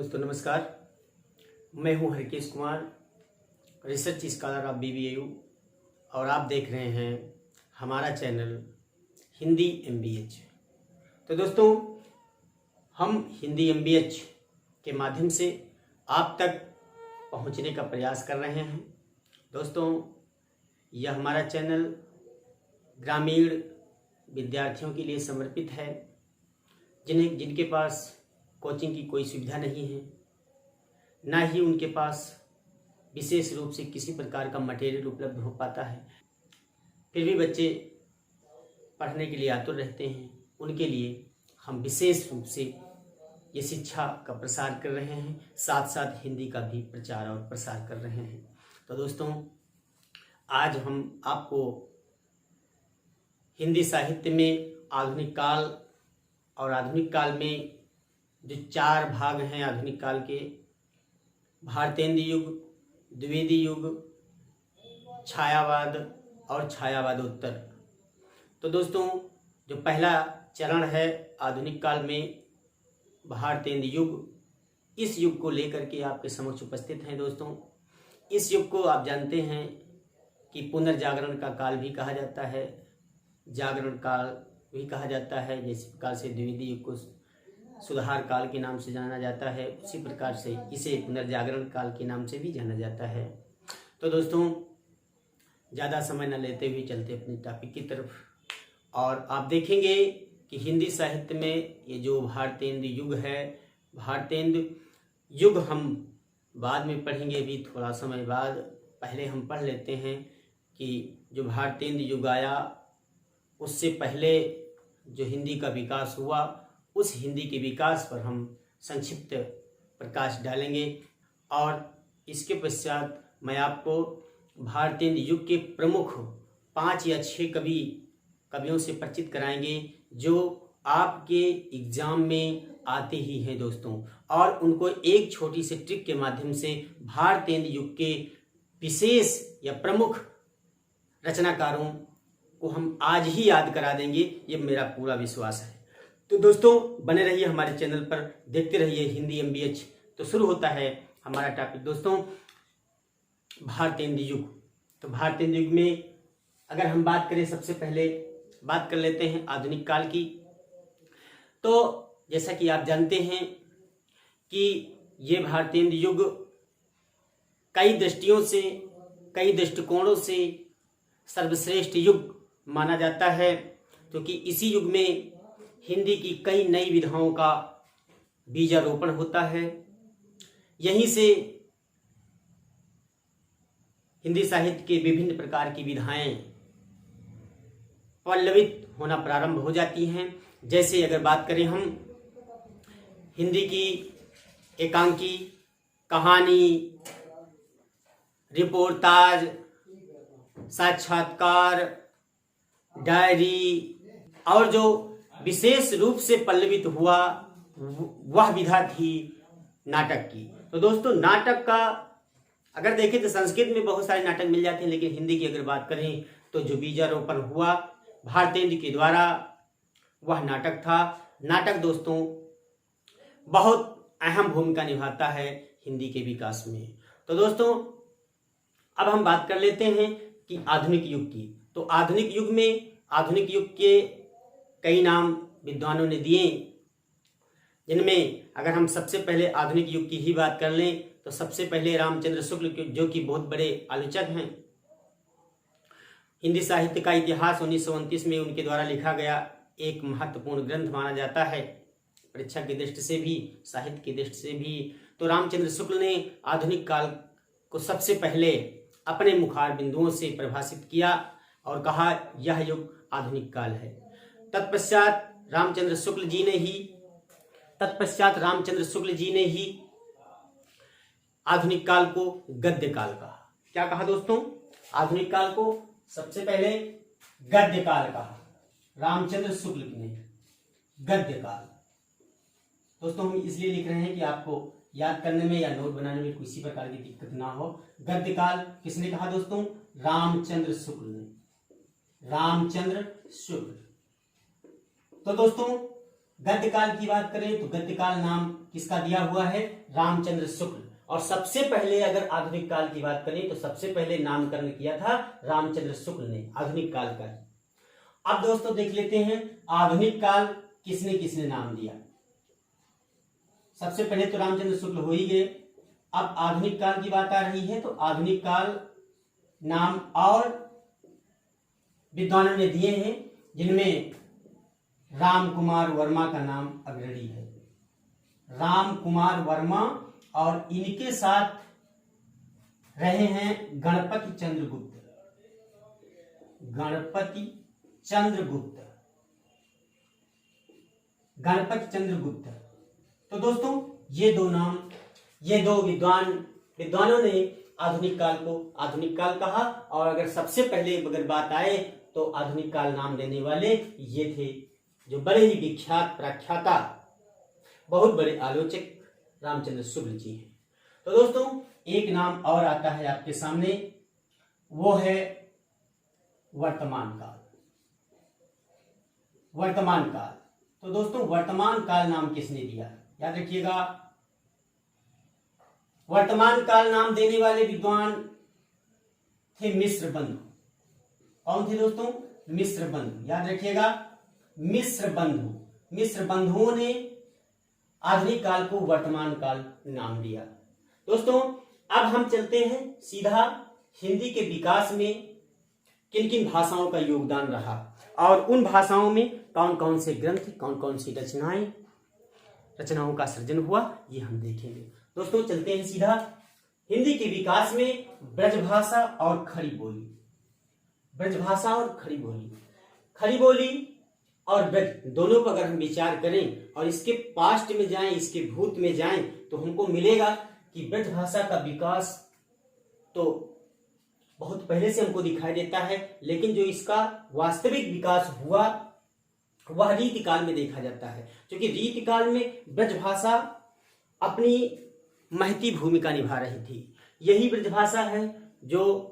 दोस्तों नमस्कार, मैं हूं Harkesh Kumar, research scholar of BBAU और आप देख रहे हैं हमारा चैनल हिंदी MBH। तो दोस्तों हम हिंदी MBH के माध्यम से आप तक पहुंचने का प्रयास कर रहे हैं। दोस्तों यह हमारा चैनल ग्रामीण विद्यार्थियों के लिए समर्पित है जिनके पास कोचिंग की कोई सुविधा नहीं है, ना ही उनके पास विशेष रूप से किसी प्रकार का मटेरियल उपलब्ध हो पाता है, फिर भी बच्चे पढ़ने के लिए आतुर रहते हैं। उनके लिए हम विशेष रूप से ये शिक्षा का प्रसार कर रहे हैं, साथ साथ हिंदी का भी प्रचार और प्रसार कर रहे हैं। तो दोस्तों आज हम आपको हिंदी साहित्य में आधुनिक काल और आधुनिक काल में जो 4 भाग हैं आधुनिक काल के, भारतेंद्र युग, द्विवेदी युग, छायावाद और छायावादोत्तर। तो दोस्तों जो पहला चरण है आधुनिक काल में भारतेंद्र युग, इस युग को लेकर के आपके समक्ष उपस्थित हैं। दोस्तों इस युग को आप जानते हैं कि पुनर्जागरण का काल भी कहा जाता है, जागरण काल भी कहा जाता है। जिस प्रकार से द्विवेदी युग को सुधार काल के नाम से जाना जाता है, उसी प्रकार से इसे पुनर्जागरण काल के नाम से भी जाना जाता है। तो दोस्तों ज़्यादा समय न लेते हुए चलते अपने टॉपिक की तरफ, और आप देखेंगे कि हिंदी साहित्य में ये जो भारतेंद्र युग है, भारतेंद्र युग हम बाद में पढ़ेंगे, भी थोड़ा समय बाद। पहले हम पढ़ लेते हैं कि जो भारतेंद्र युग आया उससे पहले जो हिंदी का विकास हुआ, उस हिंदी के विकास पर हम संक्षिप्त प्रकाश डालेंगे। और इसके पश्चात मैं आपको भारतेंद्र युग के प्रमुख 5 या 6 कवियों से परिचित कराएंगे जो आपके एग्जाम में आते ही हैं दोस्तों, और उनको एक छोटी सी ट्रिक के माध्यम से भारतेंद्र युग के विशेष या प्रमुख रचनाकारों को हम आज ही याद करा देंगे, ये मेरा पूरा विश्वास है। तो दोस्तों बने रहिए हमारे चैनल पर, देखते रहिए हिंदी MBH। तो शुरू होता है हमारा टॉपिक दोस्तों, भारतेंद्र युग। तो भारतेंद्र युग में अगर हम बात करें, सबसे पहले बात कर लेते हैं आधुनिक काल की। तो जैसा कि आप जानते हैं कि ये भारतेंद्र युग कई दृष्टियों से, कई दृष्टिकोणों से सर्वश्रेष्ठ युग माना जाता है, क्योंकि इसी युग में हिंदी की कई नई विधाओं का बीजारोपण होता है। यहीं से हिंदी साहित्य के विभिन्न प्रकार की विधाएं पल्लवित होना प्रारंभ हो जाती हैं। जैसे अगर बात करें हम हिंदी की एकांकी, कहानी, रिपोर्टाज, साक्षात्कार, डायरी, और जो विशेष रूप से पल्लवित हुआ वह विधा थी नाटक की। तो दोस्तों नाटक का अगर देखें तो संस्कृत में बहुत सारे नाटक मिल जाते हैं, लेकिन हिंदी की अगर बात करें तो जो बीजारोपण हुआ भारतेंद्र के द्वारा वह नाटक था। नाटक दोस्तों बहुत अहम भूमिका निभाता है हिंदी के विकास में। तो दोस्तों अब हम बात कर लेते हैं कि आधुनिक युग की। तो आधुनिक युग में, आधुनिक युग के कई नाम विद्वानों ने दिए, जिनमें अगर हम सबसे पहले आधुनिक युग की ही बात कर लें तो सबसे पहले रामचंद्र शुक्ल, जो कि बहुत बड़े आलोचक हैं। हिंदी साहित्य का इतिहास 1929 में उनके द्वारा लिखा गया एक महत्वपूर्ण ग्रंथ माना जाता है, परीक्षा की दृष्टि से भी, साहित्य की दृष्टि से भी। तो रामचंद्र शुक्ल ने आधुनिक काल को सबसे पहले अपने मुखार बिंदुओं से परिभाषित किया और कहा यह युग आधुनिक काल है। तत्पश्चात रामचंद्र शुक्ल जी ने ही आधुनिक काल को गद्य काल कहा। क्या कहा दोस्तों? आधुनिक काल को सबसे पहले गद्य काल कहा रामचंद्र शुक्ल ने, गद्य काल। दोस्तों हम इसलिए लिख रहे हैं कि आपको याद करने में या नोट बनाने में किसी प्रकार की दिक्कत ना हो। गद्य काल किसने कहा दोस्तों? रामचंद्र शुक्ल ने, रामचंद्र शुक्ल। तो दोस्तों गद्यकाल की बात करें तो गद्यकाल नाम किसका दिया हुआ है? रामचंद्र शुक्ल। और सबसे पहले अगर आधुनिक काल की बात करें तो सबसे पहले नामकरण किया था रामचंद्र शुक्ल ने आधुनिक काल का। अब दोस्तों देख लेते हैं आधुनिक काल किसने किसने नाम दिया। सबसे पहले तो रामचंद्र शुक्ल हो ही गए। अब आधुनिक काल की बात आ रही है तो आधुनिक काल नाम और विद्वानों ने दिए हैं, जिनमें राम कुमार वर्मा का नाम अग्रणी है। राम कुमार वर्मा और इनके साथ रहे हैं गणपति चंद्रगुप्त। गणपति चंद्रगुप्त, गणपति चंद्रगुप्त। तो दोस्तों ये दो नाम, ये दो विद्वानों ने आधुनिक काल को आधुनिक काल कहा। और अगर सबसे पहले अगर बात आए तो आधुनिक काल नाम देने वाले ये थे, जो बड़े ही विख्यात प्रख्याता बहुत बड़े आलोचक रामचंद्र शुक्ल जी हैं। तो दोस्तों एक नाम और आता है आपके सामने, वो है वर्तमान काल। वर्तमान काल। तो दोस्तों वर्तमान काल नाम किसने दिया? याद रखिएगा, वर्तमान काल नाम देने वाले विद्वान थे मिश्र बंधु। कौन थे दोस्तों? मिश्र बंधु। याद रखिएगा, मिश्र बंधु। मिश्र बंधुओं ने आधुनिक काल को वर्तमान काल नाम दिया। दोस्तों अब हम चलते हैं सीधा हिंदी के विकास में किन किन भाषाओं का योगदान रहा और उन भाषाओं में कौन कौन से ग्रंथ, कौन कौन सी रचनाओं का सृजन हुआ, ये हम देखेंगे। दोस्तों चलते हैं सीधा हिंदी के विकास में ब्रजभाषा और खड़ी बोली। ब्रजभाषा और खड़ी बोली, खड़ी बोली और ब्रज दोनों पर अगर हम विचार करें और इसके पास्ट में जाएं, इसके भूत में जाएं, तो हमको मिलेगा कि ब्रजभाषा का विकास तो बहुत पहले से हमको दिखाई देता है, लेकिन जो इसका वास्तविक विकास हुआ वह रीतिकाल में देखा जाता है। क्योंकि रीतिकाल में ब्रजभाषा अपनी महती भूमिका निभा रही थी। यही ब्रजभाषा है जो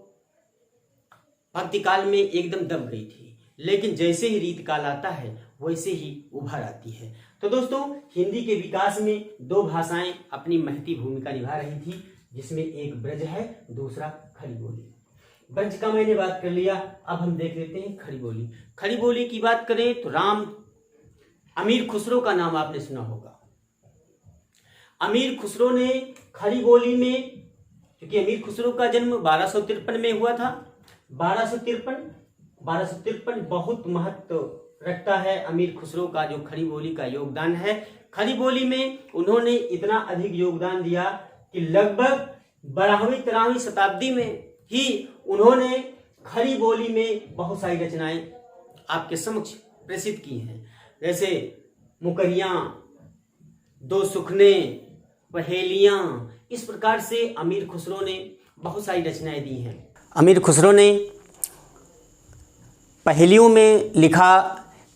भक्तिकाल में एकदम दब गई थी, लेकिन जैसे ही रीतकाल आता है वैसे ही उभर आती है। तो दोस्तों हिंदी के विकास में दो भाषाएं अपनी महती भूमिका निभा रही थी, जिसमें एक ब्रज है, दूसरा खड़ी बोली। ब्रज का मैंने बात कर लिया, अब हम देख लेते हैं खड़ी बोली। खड़ी बोली की बात करें तो अमीर खुसरो का नाम आपने सुना होगा। अमीर खुसरो ने खड़ी बोली में, क्योंकि अमीर खुसरो का जन्म 1253 में हुआ था, 1253 बहुत महत्व रखता है अमीर खुसरो का जो खड़ी बोली का योगदान है। खड़ी बोली में उन्होंने इतना अधिक योगदान दिया कि लगभग 12वीं-13वीं शताब्दी में ही उन्होंने खड़ी बोली में बहुत सारी रचनाएं आपके समक्ष प्रेषित की हैं, जैसे मुकरियां, दो सुखने, पहेलियां। इस प्रकार से अमीर खुसरो ने बहुत सारी रचनाएं दी हैं। अमीर खुसरो ने पहेलियों में लिखा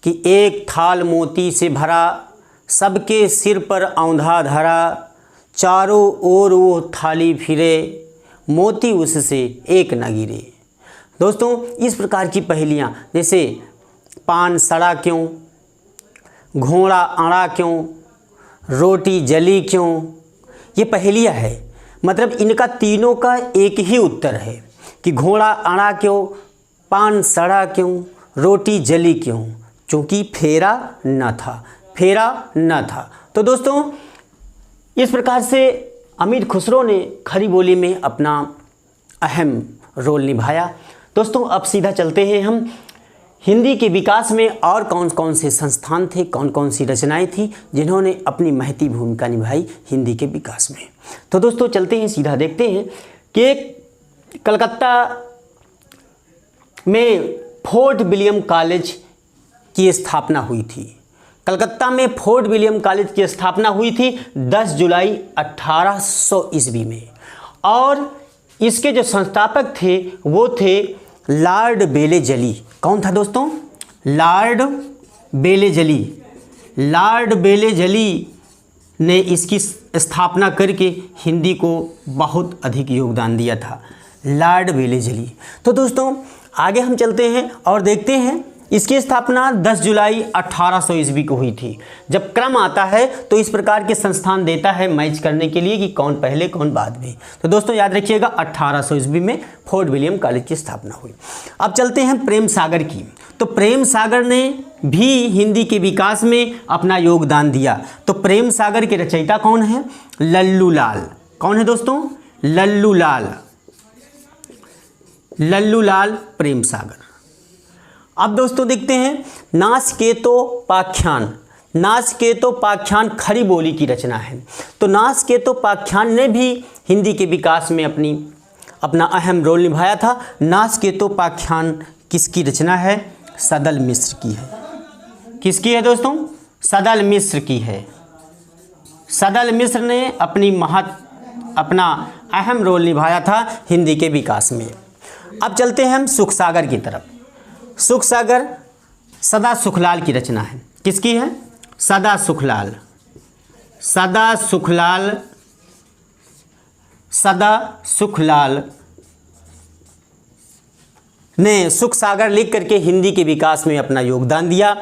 कि एक थाल मोती से भरा, सबके सिर पर औंधा धरा, चारों ओर वो थाली फिरे, मोती उससे एक न गिरे। दोस्तों इस प्रकार की पहेलियाँ, जैसे पान सड़ा क्यों, घोड़ा अड़ा क्यों, रोटी जली क्यों, ये पहेलियाँ है। मतलब इनका तीनों का एक ही उत्तर है कि घोड़ा अड़ा क्यों, पान सड़ा क्यों, रोटी जली क्यों, क्योंकि फेरा न था। तो दोस्तों इस प्रकार से अमीर खुसरो ने खड़ी बोली में अपना अहम रोल निभाया। दोस्तों अब सीधा चलते हैं हम हिंदी के विकास में और कौन कौन से संस्थान थे, कौन कौन सी रचनाएं थी जिन्होंने अपनी महती भूमिका निभाई हिंदी के विकास में। तो दोस्तों चलते हैं सीधा, देखते हैं कि कलकत्ता में फोर्ट विलियम कॉलेज की स्थापना हुई थी। कलकत्ता में फोर्ट विलियम कॉलेज की स्थापना हुई थी 10 जुलाई 1800 ईस्वी में, और इसके जो संस्थापक थे वो थे लॉर्ड बेलेजली। कौन था दोस्तों? लॉर्ड बेलेजली। लॉर्ड बेलेजली ने इसकी स्थापना करके हिंदी को बहुत अधिक योगदान दिया था, लॉर्ड बेलेजली। तो दोस्तों आगे हम चलते हैं और देखते हैं इसकी स्थापना 10 जुलाई 1800 ईस्वी को हुई थी। जब क्रम आता है तो इस प्रकार के संस्थान देता है मैच करने के लिए कि कौन पहले कौन बाद में। तो दोस्तों याद रखिएगा 1800 ईस्वी में फोर्ट विलियम कॉलेज की स्थापना हुई। अब चलते हैं प्रेम सागर की। तो प्रेम सागर ने भी हिंदी के विकास में अपना योगदान दिया। तो प्रेम सागर के रचयिता कौन है? लल्लू लाल। कौन है दोस्तों? लल्लू लाल। लल्लू लाल प्रेम सागर। अब दोस्तों देखते हैं नासकेतोपाख्यान। नासकेतोपाख्यान खड़ी बोली की रचना है। तो नासकेतोपाख्यान ने भी हिंदी के विकास में अपना अहम रोल निभाया था। नासकेतोपाख्यान किसकी रचना है? सदल मिश्र की है। किसकी है दोस्तों? सदल मिश्र की है। सदल मिश्र ने अपना अहम रोल निभाया था हिंदी के विकास में। अब चलते हैं हम सुखसागर की तरफ। सुखसागर सदा सुखलाल की रचना है। किसकी है? सदा सुखलाल। सदा सुखलाल। सदा सुखलाल ने सुखसागर लिख करके हिंदी के विकास में अपना योगदान दिया।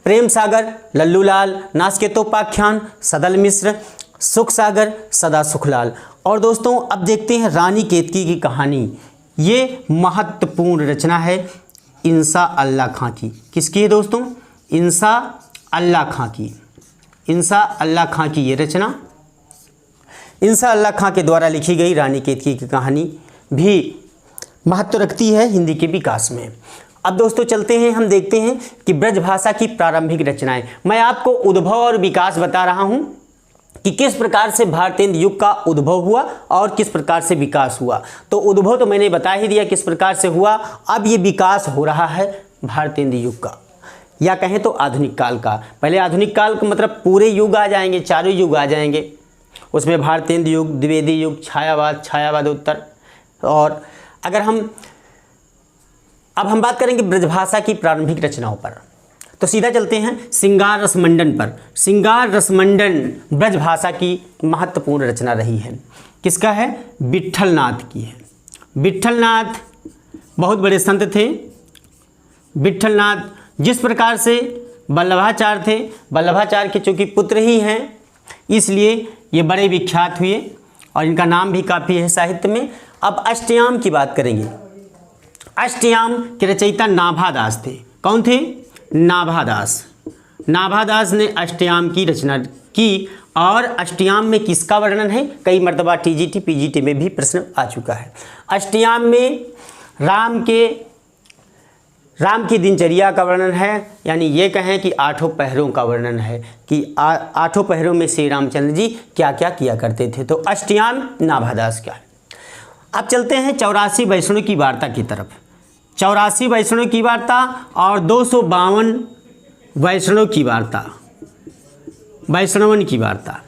प्रेम सागर, लल्लू लाल, नासकेतोपाख्यान, सदल मिश्र, सुखसागर, सदा सुखलाल। और दोस्तों अब देखते हैं रानी केतकी की कहानी। ये महत्वपूर्ण रचना है इंसा अल्लाह खां की। किसकी है दोस्तों? इंसा अल्लाह खां की। इंसा अल्लाह खां की ये रचना, इंसा अल्लाह खां के द्वारा लिखी गई रानी केतकी की कहानी भी महत्व रखती है हिंदी के विकास में। अब दोस्तों चलते हैं, हम देखते हैं कि ब्रजभाषा की प्रारंभिक रचनाएं। मैं आपको उद्भव और विकास बता रहा हूं कि किस प्रकार से भारतेंदु युग का उद्भव हुआ और किस प्रकार से विकास हुआ। तो उद्भव तो मैंने बता ही दिया किस प्रकार से हुआ। अब ये विकास हो रहा है भारतेंदु युग का, या कहें तो आधुनिक काल का। पहले आधुनिक काल का मतलब पूरे युग आ जाएंगे, चारों युग आ जाएंगे। उसमें भारतेंदु युग, द्विवेदी युग, छायावाद, छायावादोत्तर। और अगर अब हम बात करेंगे ब्रजभाषा की प्रारंभिक रचनाओं पर, तो सीधा चलते हैं श्रृंगार रसमंडन पर। श्रृंगार रसमंडन ब्रजभाषा की महत्वपूर्ण रचना रही है। किसका है? विट्ठलनाथ की है। विट्ठलनाथ बहुत बड़े संत थे। विट्ठलनाथ जिस प्रकार से वल्लभाचार्य थे, वल्लभाचार्य के चूँकि पुत्र ही हैं इसलिए ये बड़े विख्यात हुए और इनका नाम भी काफ़ी है साहित्य में। अब अष्टयाम की बात करेंगे। अष्टयाम के रचयिता नाभादास थे। कौन थे? नाभादास। नाभादास ने अष्टयाम की रचना की। और अष्टयाम में किसका वर्णन है? कई मर्तबा टीजीटी पीजीटी में भी प्रश्न आ चुका है। अष्टयाम में राम की दिनचर्या का वर्णन है, यानी ये कहें कि 8 पहरों का वर्णन है कि 8 पहरों में श्री रामचंद्र जी क्या क्या किया करते थे। तो अष्टयाम नाभादास का है। अब चलते हैं 84 वैष्णव की वार्ता की तरफ। 84 वैष्णव की वार्ता और 252 वैष्णव की वार्ता, वैष्णवन की वार्ता,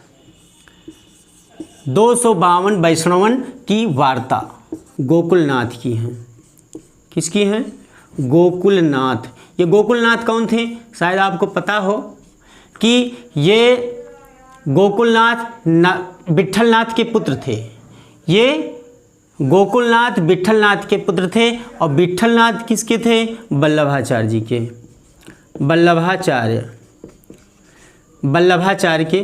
252 वैष्णवन की वार्ता गोकुलनाथ की है। किसकी है? गोकुलनाथ। ये गोकुलनाथ कौन थे? शायद आपको पता हो कि ये गोकुलनाथ विट्ठलनाथ के पुत्र थे। ये गोकुलनाथ विट्ठलनाथ के पुत्र थे। और विट्ठलनाथ किसके थे? वल्लभाचार्य जी के। वल्लभाचार्य के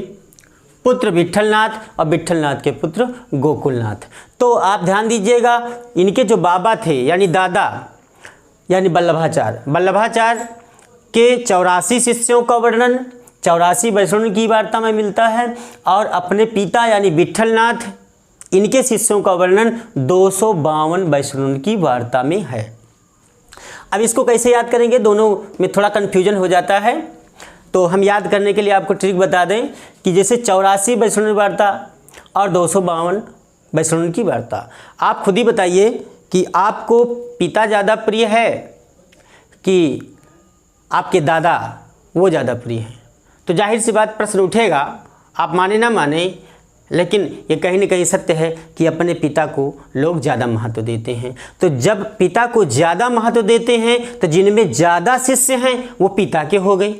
पुत्र विट्ठलनाथ और विट्ठलनाथ के पुत्र गोकुलनाथ। तो आप ध्यान दीजिएगा, इनके जो बाबा थे यानी दादा यानी वल्लभाचार्य के 84 शिष्यों का वर्णन 84 वैष्णव की वार्ता में मिलता है। और अपने पिता यानी विट्ठलनाथ, इनके शिष्यों का वर्णन 252 वैष्णव की वार्ता में है। अब इसको कैसे याद करेंगे? दोनों में थोड़ा कन्फ्यूजन हो जाता है, तो हम याद करने के लिए आपको ट्रिक बता दें कि जैसे 84 वैष्णव वार्ता और 252 वैष्णव की वार्ता, आप खुद ही बताइए कि आपको पिता ज़्यादा प्रिय है कि आपके दादा वो ज़्यादा प्रिय है। तो जाहिर सी बात प्रश्न उठेगा, आप माने ना माने, लेकिन ये कहीं ना कहीं सत्य है कि अपने पिता को लोग ज़्यादा महत्व देते हैं। तो जब पिता को ज़्यादा महत्व देते हैं तो जिनमें ज़्यादा शिष्य हैं वो पिता के हो गए,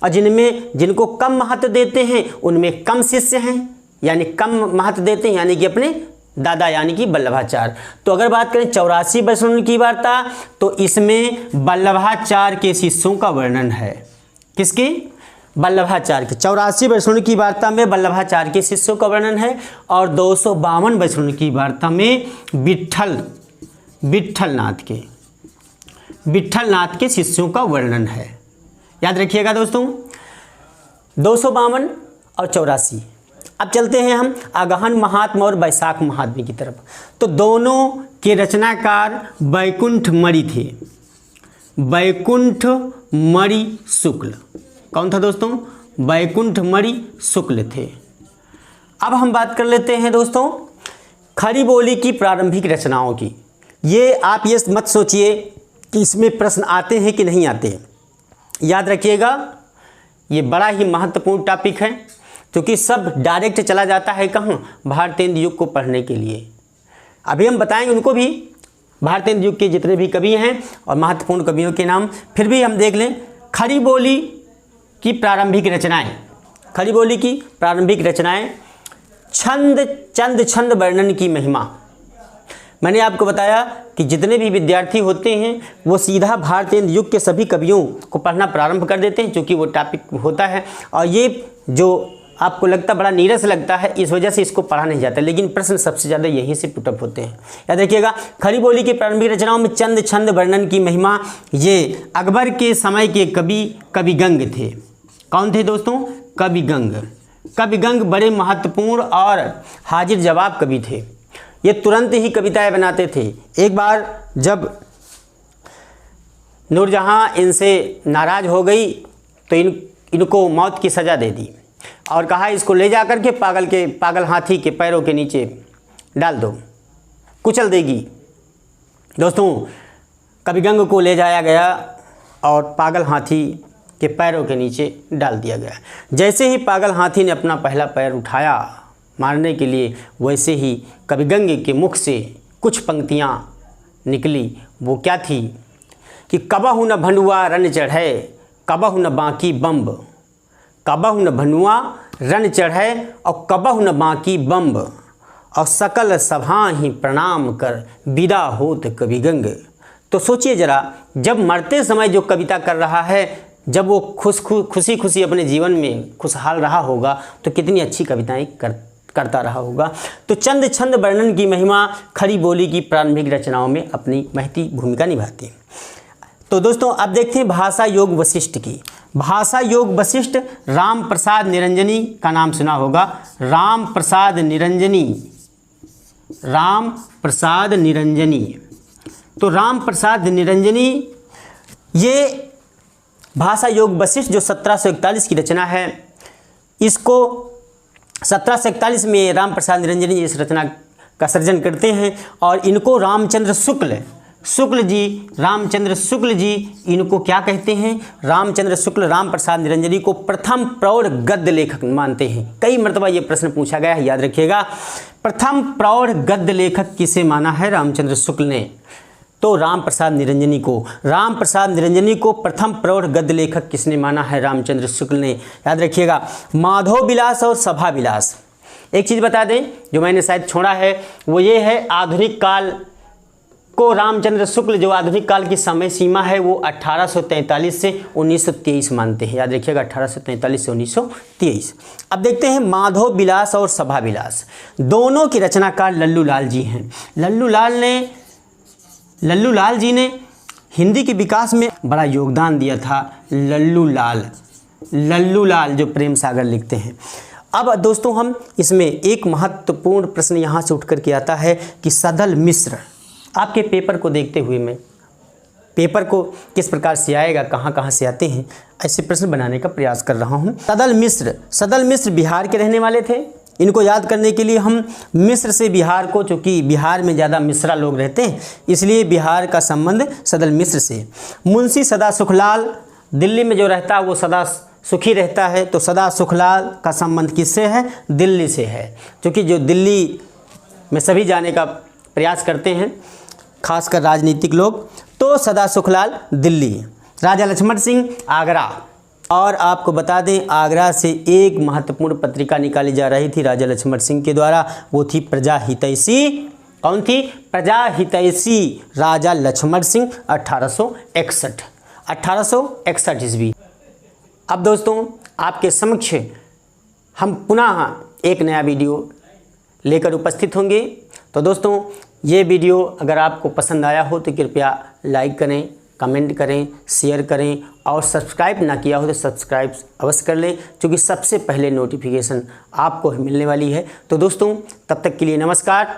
और जिनको कम महत्व देते हैं उनमें कम शिष्य हैं, यानी कम महत्व देते हैं यानी कि अपने दादा यानी कि वल्लभाचार्य। तो अगर बात करें 84 वैष्णव की वार्ता, तो इसमें वल्लभाचार्य के शिष्यों का वर्णन है। किसकी? वल्लभाचार्य के। 84 वैष्णव की वार्ता में वल्लभाचार्य के शिष्यों का वर्णन है और 252 वैष्णव की वार्ता में विट्ठलनाथ के शिष्यों का वर्णन है। याद रखिएगा दोस्तों, 252 और 84। अब चलते हैं हम आगहन महात्म्य और वैशाख महात्म्य की तरफ। तो दोनों के रचनाकार वैकुंठमणि थे। वैकुंठमणि शुक्ल कौन था दोस्तों? वैकुंठमणि शुक्ल थे। अब हम बात कर लेते हैं दोस्तों खड़ी बोली की प्रारंभिक रचनाओं की। ये आप ये मत सोचिए कि इसमें प्रश्न आते हैं कि नहीं आते। याद रखिएगा, ये बड़ा ही महत्वपूर्ण टॉपिक है, क्योंकि सब डायरेक्ट चला जाता है कहाँ? भारतेंदु युग को पढ़ने के लिए। अभी हम बताएंगे उनको भी, भारतेंदु युग के जितने भी कवि हैं और महत्वपूर्ण कवियों के नाम। फिर भी हम देख लें खड़ी बोली की प्रारंभिक रचनाएं। खड़ी बोली की प्रारंभिक रचनाएं। छंद वर्णन की महिमा। मैंने आपको बताया कि जितने भी विद्यार्थी होते हैं वो सीधा भारतेंदु युग के सभी कवियों को पढ़ना प्रारंभ कर देते हैं, क्योंकि वो टॉपिक होता है और ये जो आपको लगता बड़ा नीरस लगता है, इस वजह से इसको पढ़ा नहीं जाता, लेकिन प्रश्न सबसे ज़्यादा यहीं से पुटअप होते हैं। याद रखिएगा, खड़ी बोली की प्रारंभिक रचनाओं में छंद वर्णन की महिमा। ये अकबर के समय के कविगंग थे। कौन थे दोस्तों? कविगंग बड़े महत्वपूर्ण और हाजिर जवाब कवि थे। ये तुरंत ही कविताएं बनाते थे। एक बार जब नूरजहां इनसे नाराज़ हो गई तो इनको मौत की सज़ा दे दी और कहा इसको ले जा कर के पागल हाथी के पैरों के नीचे डाल दो, कुचल देगी। दोस्तों कविगंग को ले जाया गया और पागल हाथी के पैरों के नीचे डाल दिया गया। जैसे ही पागल हाथी ने अपना पहला पैर उठाया मारने के लिए, वैसे ही कविगंग के मुख से कुछ पंक्तियाँ निकली। वो क्या थी कि कबहु न भंडुआ रन चढ़े, कबहु न बाकी बम्ब, कबहु न भंडुआ रन चढ़े और कबहु न बाकी बम्ब, और सकल सभा ही प्रणाम कर विदा होत कविगंग। तो सोचिए ज़रा, जब मरते समय जो कविता कर रहा है, जब वो खुशी अपने जीवन में खुशहाल रहा होगा तो कितनी अच्छी कविताएं करता रहा होगा। तो छंद वर्णन की महिमा खड़ी बोली की प्रारंभिक रचनाओं में अपनी महती भूमिका निभाती है। तो दोस्तों अब देखते हैं भाषा योग वशिष्ठ की। भाषा योग वशिष्ठ राम प्रसाद निरंजनी का नाम सुना होगा। राम प्रसाद निरंजनी। तो राम प्रसाद निरंजनी ये भाषा योग वशिष्ठ जो 1741 की रचना है, इसको 1741 में राम प्रसाद निरंजनी इस रचना का सृजन करते हैं और इनको रामचंद्र शुक्ल जी इनको क्या कहते हैं? रामचंद्र शुक्ल राम प्रसाद निरंजनी को प्रथम प्रौढ़ गद्य लेखक मानते हैं। कई मरतबा ये प्रश्न पूछा गया है, याद रखिएगा। प्रथम प्रौढ़ गद्य लेखक किसे माना है? रामचंद्र शुक्ल ने। तो राम प्रसाद निरंजनी को प्रथम प्रौढ़ गद्य लेखक किसने माना है? रामचंद्र शुक्ल ने। याद रखिएगा। माधव विलास और सभा विलास, एक चीज़ बता दें जो मैंने शायद छोड़ा है, वो ये है आधुनिक काल को रामचंद्र शुक्ल जो आधुनिक काल की समय सीमा है वो 1843 से 1923 मानते हैं। याद रखिएगा, 1843 से 1923। अब देखते हैं माधव विलास और सभा विलास, दोनों की रचनाकार लल्लू लाल जी हैं। लल्लू लाल जी ने हिंदी के विकास में बड़ा योगदान दिया था। लल्लू लाल जो प्रेम सागर लिखते हैं। अब दोस्तों हम इसमें एक महत्वपूर्ण प्रश्न यहाँ से उठ कर के आता है कि सदल मिश्र, आपके पेपर को देखते हुए मैं पेपर को किस प्रकार से आएगा, कहाँ कहाँ से आते हैं, ऐसे प्रश्न बनाने का प्रयास कर रहा हूँ। सदल मिश्र बिहार के रहने वाले थे। इनको याद करने के लिए हम मिस्र से बिहार को, चूँकि बिहार में ज़्यादा मिश्रा लोग रहते हैं इसलिए बिहार का संबंध सदल मिश्र से। मुंशी सदा सुखलाल दिल्ली में जो रहता है वो सदा सुखी रहता है, तो सदा सुखलाल का संबंध किससे है? दिल्ली से है, क्योंकि जो दिल्ली में सभी जाने का प्रयास करते हैं खासकर राजनीतिक लोग, तो सदा सुखलाल दिल्ली। राजा लक्ष्मण सिंह आगरा, और आपको बता दें आगरा से एक महत्वपूर्ण पत्रिका निकाली जा रही थी राजा लक्ष्मण सिंह के द्वारा, वो थी प्रजा हितैषी। कौन थी? प्रजा हितैषी राजा लक्ष्मण सिंह 1861 ईस्वी। अब दोस्तों आपके समक्ष हम पुनः एक नया वीडियो लेकर उपस्थित होंगे। तो दोस्तों ये वीडियो अगर आपको पसंद आया हो तो कृपया लाइक करें, कमेंट करें, शेयर करें और सब्सक्राइब ना किया हो तो सब्सक्राइब अवश्य कर लें, क्योंकि सबसे पहले नोटिफिकेशन आपको मिलने वाली है। तो दोस्तों तब तक के लिए नमस्कार।